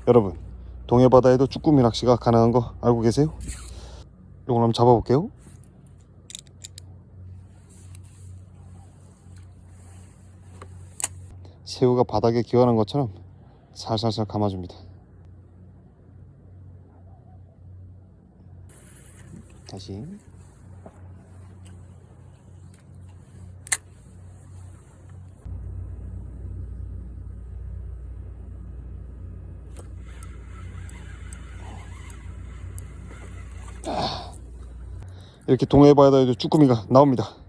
여러분, 동해바다에도 쭈꾸미 낚시가 가능한 거 알고 계세요? 이걸 한번 잡아볼게요. 새우가 바닥에 기어난 것처럼 살살살 감아줍니다. 다시. 이렇게 동해바다에도 쭈꾸미가 나옵니다.